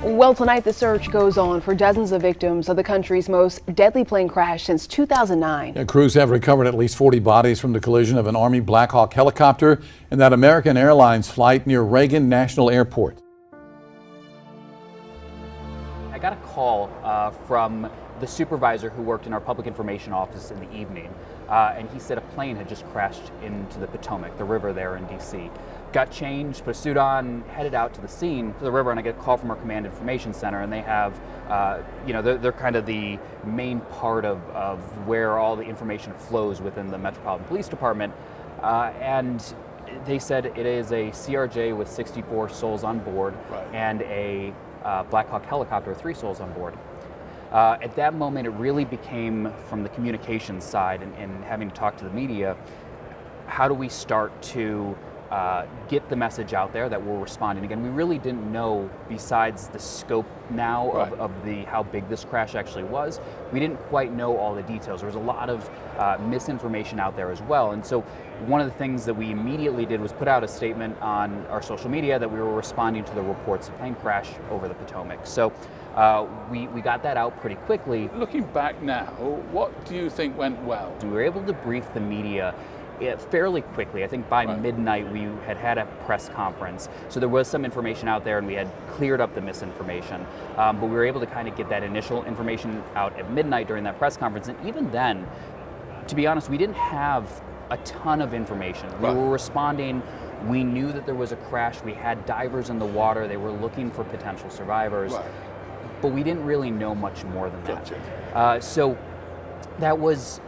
Well, tonight the search goes on for dozens of victims of the country's most deadly plane crash since 2009. Crews have recovered at least 40 bodies from the collision of an Army Blackhawk helicopter and that American Airlines flight near Reagan National Airport. I got a call from the supervisor who worked in our public information office in the evening, and he said a plane had just crashed into the Potomac, the river there in D.C. Got changed, put a suit on, headed out to the scene, to the river, and I get a call from our command information center, and they have, they're kind of the main part of where all the information flows within the Metropolitan Police Department, and they said it is a CRJ with 64 souls on board, right, and a Blackhawk helicopter with 3 souls on board. At that moment, it really became, from the communications side and having to talk to the media, how do we start to get the message out there that we're responding? Again, we really didn't know, besides the scope now right, of how big this crash actually was, we didn't quite know all the details. There was a lot of misinformation out there as well. And so one of the things that we immediately did was put out a statement on our social media that we were responding to the reports of plane crash over the Potomac. So we got that out pretty quickly. Looking back now, what do you think went well? We were able to brief the media fairly quickly. I think by right, midnight we had a press conference. So there was some information out there and we had cleared up the misinformation. But we were able to kind of get that initial information out at midnight during that press conference. And even then, to be honest, we didn't have a ton of information. Right. We were responding. We knew that there was a crash. We had divers in the water. They were looking for potential survivors. Right. But we didn't really know much more than that. Gotcha. So that was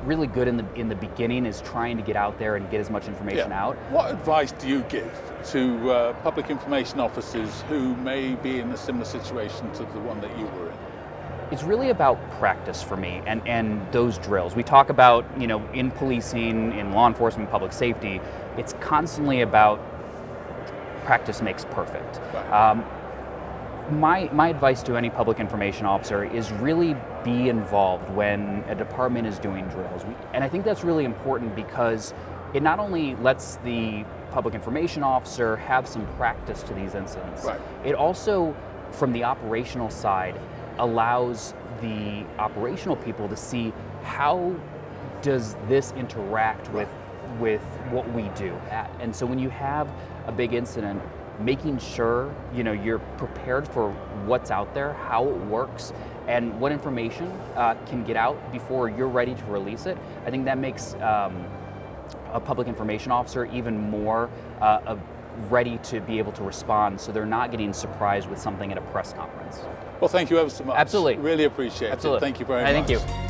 really good in the beginning, is trying to get out there and get as much information out. What advice do you give to public information officers who may be in a similar situation to the one that you were in? It's really about practice for me and those drills. We talk about, in policing, in law enforcement, public safety, it's constantly about practice makes perfect. Right. My advice to any public information officer is really be involved when a department is doing drills. And I think that's really important because it not only lets the public information officer have some practice to these incidents, right, it also, from the operational side, allows the operational people to see how does this interact with what we do. And so when you have a big incident, making sure you're prepared for what's out there, how it works, and what information can get out before you're ready to release it. I think that makes a public information officer even more ready to be able to respond, so they're not getting surprised with something at a press conference. Well, thank you ever so much. Absolutely. Really appreciate Absolutely. it. Thank you very much. Thank you.